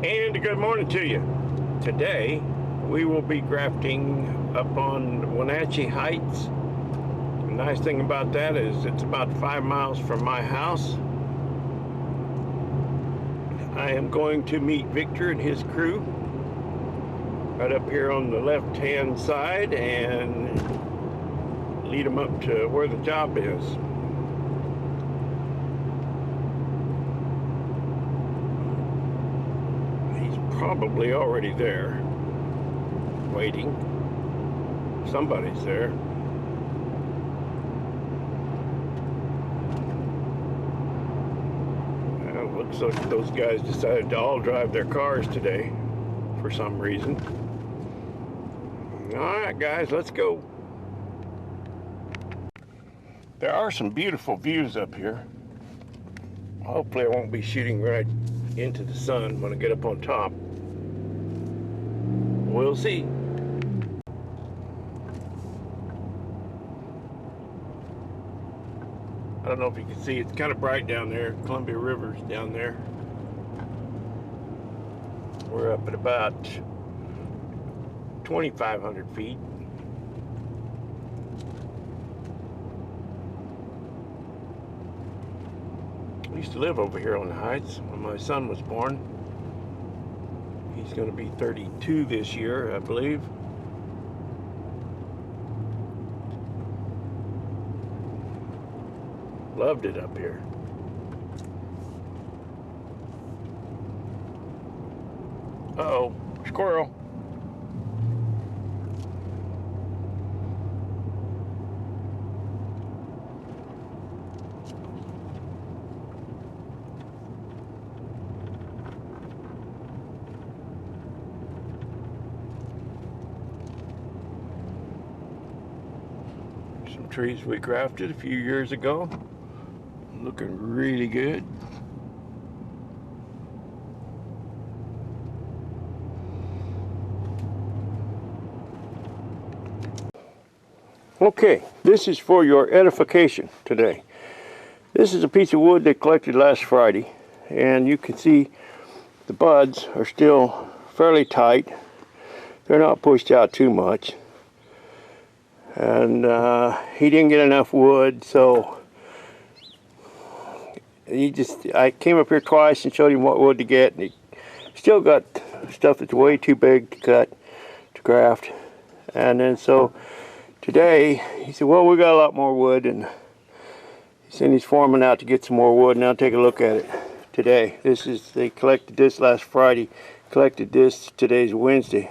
And good morning to you. Today we will be grafting up on Wenatchee Heights. The nice thing about that is it's about 5 miles from my house. I am going to meet Victor and his crew right up here on the left hand side and lead them up to where the job is. Probably already there, waiting. Somebody's there. Looks like those guys decided to all drive their cars today for some reason. Alright guys, let's go. There are some beautiful views up here. Hopefully I won't be shooting right into the sun when I get up on top. We'll see. I don't know if you can see, it's kind of bright down there. Columbia River's down there. We're up at about 2,500 feet. I used to live over here on the Heights when my son was born. He's going to be 32 this year, I believe. Loved it up here. Uh-oh, squirrel. Some trees we grafted a few years ago. Looking really good. Okay, this is for your edification today. This is a piece of wood they collected last Friday, and you can see the buds are still fairly tight. They're not pushed out too much. And he didn't get enough wood, so I came up here twice and showed him what wood to get, and he still got stuff that's way too big to cut, to graft. And then so today, he said, well, we got a lot more wood, and he sent his foreman out to get some more wood, and I'll take a look at it today. They collected this last Friday, collected this, today's Wednesday.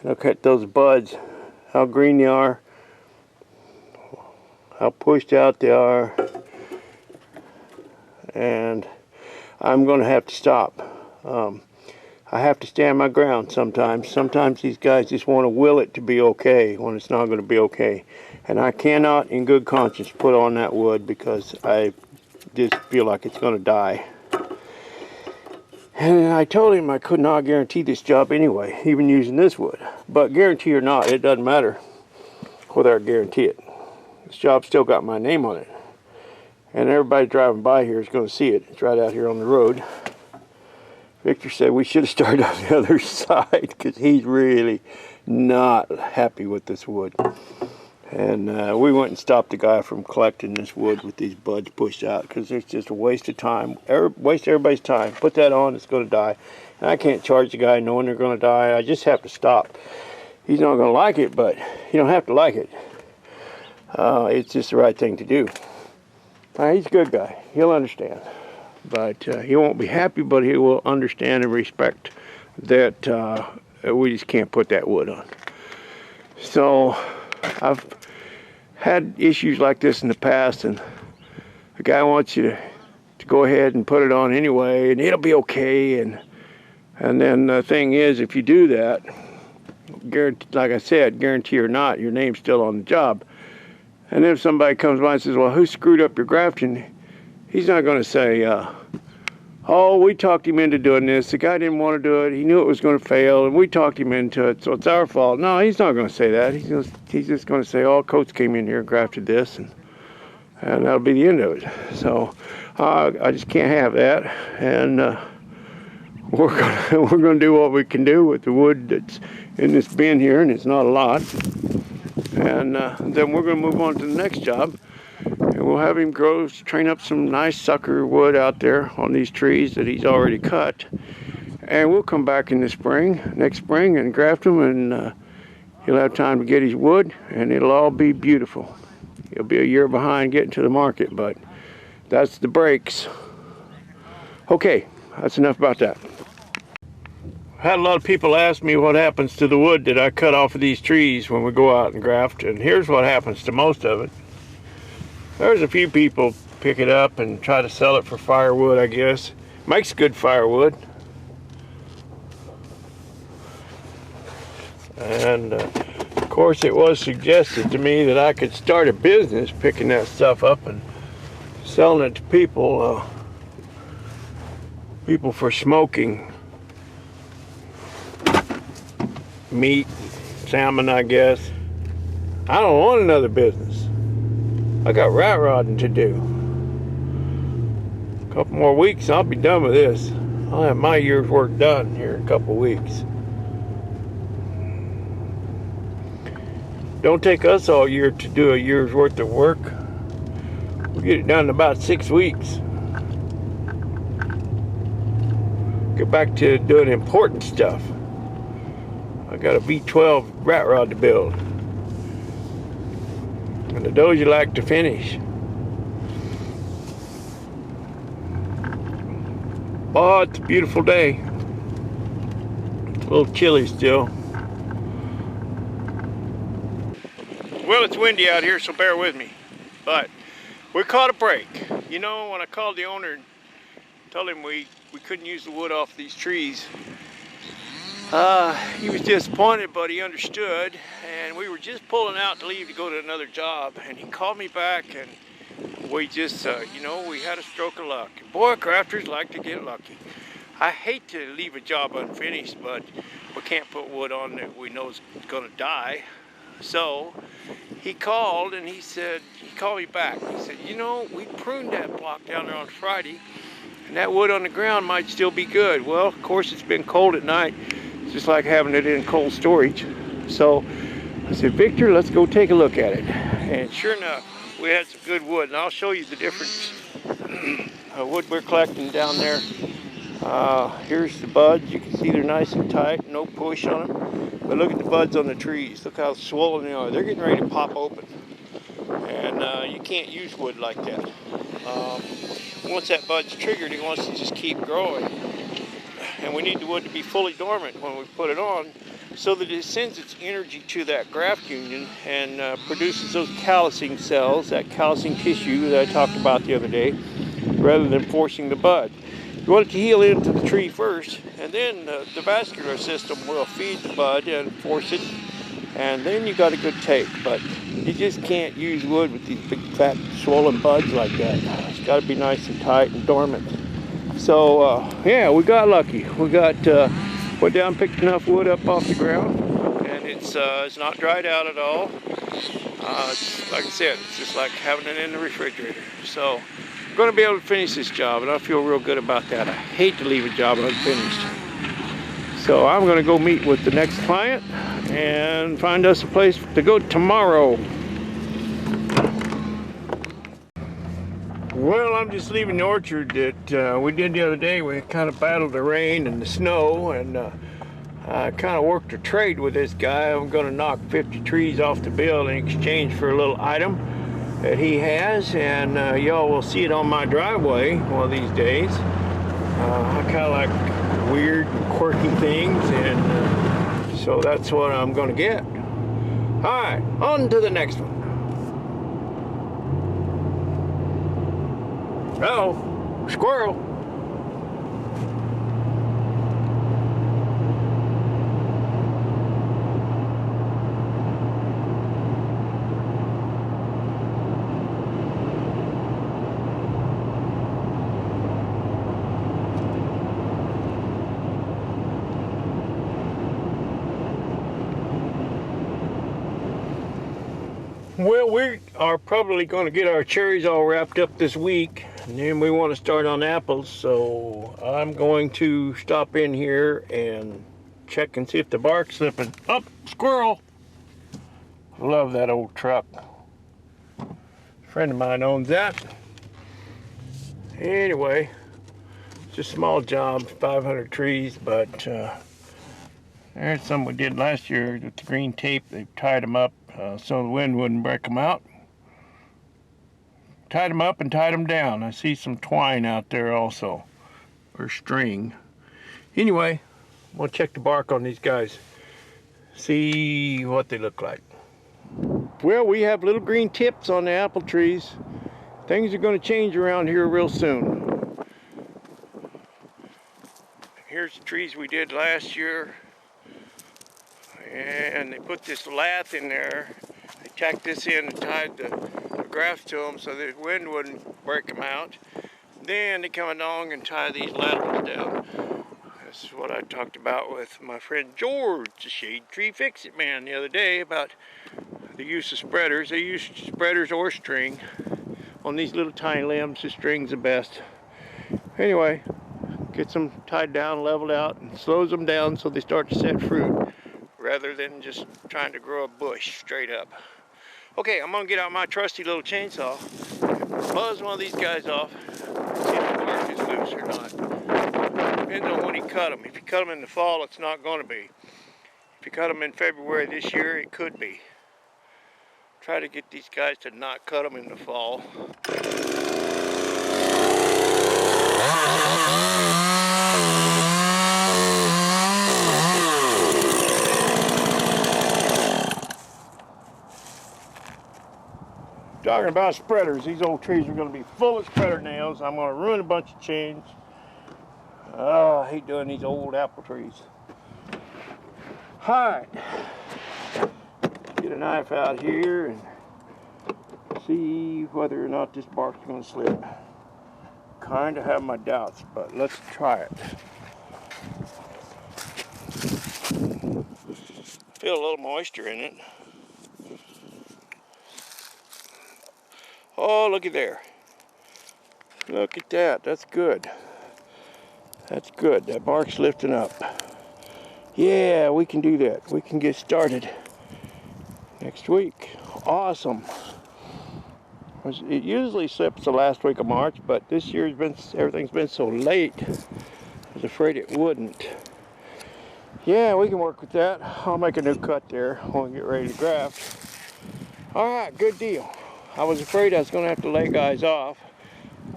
Look at those buds, how green they are, how pushed out they are. And I'm going to have to stop. I have to stand my ground sometimes. Sometimes these guys just want to will it to be okay when it's not going to be okay. And I cannot, in good conscience, put on that wood because I just feel like it's going to die. And I told him I could not guarantee this job anyway, even using this wood. But guarantee or not, it doesn't matter whether I guarantee it. This job still got my name on it. And everybody driving by here is going to see it. It's right out here on the road. Victor said we should have started on the other side because he's really not happy with this wood. And we went and stopped the guy from collecting this wood with these buds pushed out because it's just a waste of time. Waste everybody's time. Put that on, it's going to die. And I can't charge the guy knowing they're going to die. I just have to stop. He's not going to like it, but you don't have to like it. It's just the right thing to do. He's a good guy. He'll understand. But he won't be happy, but he will understand and respect that we just can't put that wood on. So I've had issues like this in the past, and the guy wants you to go ahead and put it on anyway, and it'll be okay. And then the thing is, if you do that, like I said, guarantee or not, your name's still on the job. And then if somebody comes by and says, well, who screwed up your grafting? He's not going to say, oh, we talked him into doing this. The guy didn't want to do it. He knew it was going to fail, and we talked him into it, so it's our fault. No, he's not going to say that. He's just going to say, oh, Coach came in here and grafted this, and that'll be the end of it. So I just can't have that. And we're gonna do what we can do with the wood that's in this bin here, and it's not a lot. And then we're gonna move on to the next job, and we'll have him train up some nice sucker wood out there on these trees that he's already cut. And we'll come back in the next spring, and graft them, and he'll have time to get his wood, and it'll all be beautiful. He'll be a year behind getting to the market, but that's the breaks. Okay, that's enough about that. I had a lot of people ask me what happens to the wood that I cut off of these trees when we go out and graft, and here's what happens to most of it. There's a few people pick it up and try to sell it for firewood, I guess. Makes good firewood. And of course it was suggested to me that I could start a business picking that stuff up and selling it to people for smoking meat, salmon, I guess. I don't want another business. I got rat rodding to do. A couple more weeks and I'll be done with this. I'll have my year's work done here in a couple weeks. Don't take us all year to do a year's worth of work. We'll get it done in about 6 weeks. Get back to doing important stuff. I got a V12 rat rod to build. And the dozy like to finish. Oh, it's a beautiful day. It's a little chilly still. Well, it's windy out here, so bear with me. But we caught a break. You know, when I called the owner and told him we couldn't use the wood off these trees, he was disappointed, but he understood. And we were just pulling out to leave to go to another job. And he called me back, and we just, you know, we had a stroke of luck. Boy, crafters like to get lucky. I hate to leave a job unfinished, but we can't put wood on that we know is going to die. So he called and he called me back. He said, you know, we pruned that block down there on Friday, and that wood on the ground might still be good. Well, of course, it's been cold at night. It's just like having it in cold storage. So I said, Victor, let's go take a look at it. And sure enough, we had some good wood, and I'll show you the difference. Wood we're collecting down there. Here's the buds. You can see they're nice and tight, no push on them. But look at the buds on the trees. Look how swollen they are. They're getting ready to pop open. And you can't use wood like that. Once that bud's triggered, it wants to just keep growing. And we need the wood to be fully dormant when we put it on, so that it sends its energy to that graft union and produces those callousing cells, that callousing tissue that I talked about the other day, rather than forcing the bud. You want it to heal into the tree first, and then the vascular system will feed the bud and force it, and then you got a good take. But you just can't use wood with these big fat swollen buds like that. It's got to be nice and tight and dormant. So yeah, we got lucky. We got went down, picked enough wood up off the ground, and it's not dried out at all. It's, like I said, it's just like having it in the refrigerator. So I'm going to be able to finish this job, and I feel real good about that. I hate to leave a job unfinished. So I'm going to go meet with the next client and find us a place to go tomorrow. Well, I'm just leaving the orchard that we did the other day. We kind of battled the rain and the snow, and I kind of worked a trade with this guy. I'm going to knock 50 trees off the bill in exchange for a little item that he has, and y'all will see it on my driveway one of these days. I kind of like weird and quirky things, and so that's what I'm going to get. Alright, on to the next one. Uh-oh, squirrel. Well, we are probably going to get our cherries all wrapped up this week, and then we want to start on apples, so I'm going to stop in here and check and see if the bark's slipping. Up, squirrel! Love that old truck. A friend of mine owns that. Anyway, just a small job, 500 trees, but there's some we did last year with the green tape. They tied them up so the wind wouldn't break them out. Tied them up and tied them down. I see some twine out there also, or string. Anyway, we'll check the bark on these guys, see what they look like. Well, we have little green tips on the apple trees. Things are going to change around here real soon. Here's the trees we did last year. And they put this lath in there. They tacked this in and tied the grafts to them so the wind wouldn't break them out. Then they come along and tie these laterals down. This is what I talked about with my friend George, the Shade Tree Fix-It Man, the other day about the use of spreaders. They use spreaders or string. On these little tiny limbs, the string's the best. Anyway, gets them tied down, leveled out, and slows them down so they start to set fruit, rather than just trying to grow a bush straight up. Okay, I'm gonna get out my trusty little chainsaw, buzz one of these guys off, see if the bark is loose or not. Depends on when you cut them. If you cut them in the fall, it's not gonna be. If you cut them in February this year, it could be. Try to get these guys to not cut them in the fall. Talking about spreaders, these old trees are going to be full of spreader nails. I'm going to ruin a bunch of chains. Oh, I hate doing these old apple trees. Alright, get a knife out here and see whether or not this bark's going to slip. Kind of have my doubts, but let's try it. Feel a little moisture in it. Oh, look at there. Look at that. That's good. That's good. That bark's lifting up. Yeah, we can do that. We can get started next week. Awesome. It usually slips the last week of March, but this year everything's been so late. I was afraid it wouldn't. Yeah, we can work with that. I'll make a new cut there when we get ready to graft. All right, good deal. I was afraid I was going to have to lay guys off.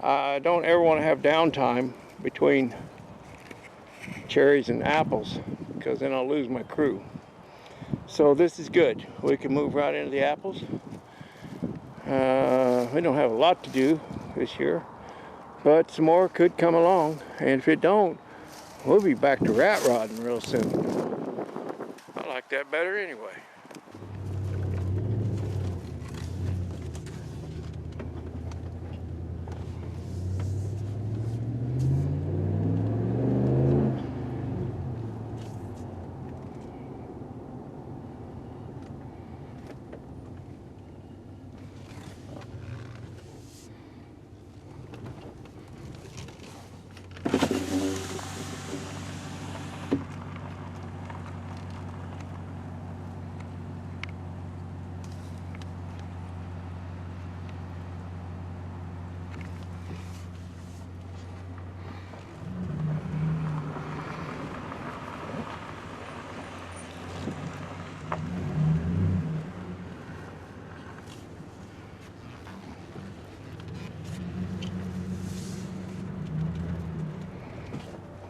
I don't ever want to have downtime between cherries and apples, because then I'll lose my crew. So this is good. We can move right into the apples. We don't have a lot to do this year, but some more could come along. And if it don't, we'll be back to rat rodding real soon. I like that better anyway.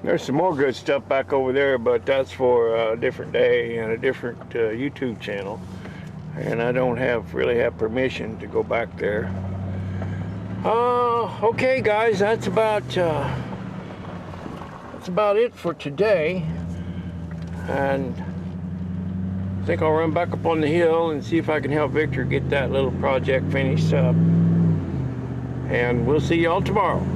There's some more good stuff back over there, but that's for a different day and a different YouTube channel. And I don't really have permission to go back there. Okay guys, that's about it for today. And I think I'll run back up on the hill and see if I can help Victor get that little project finished up. And we'll see y'all tomorrow.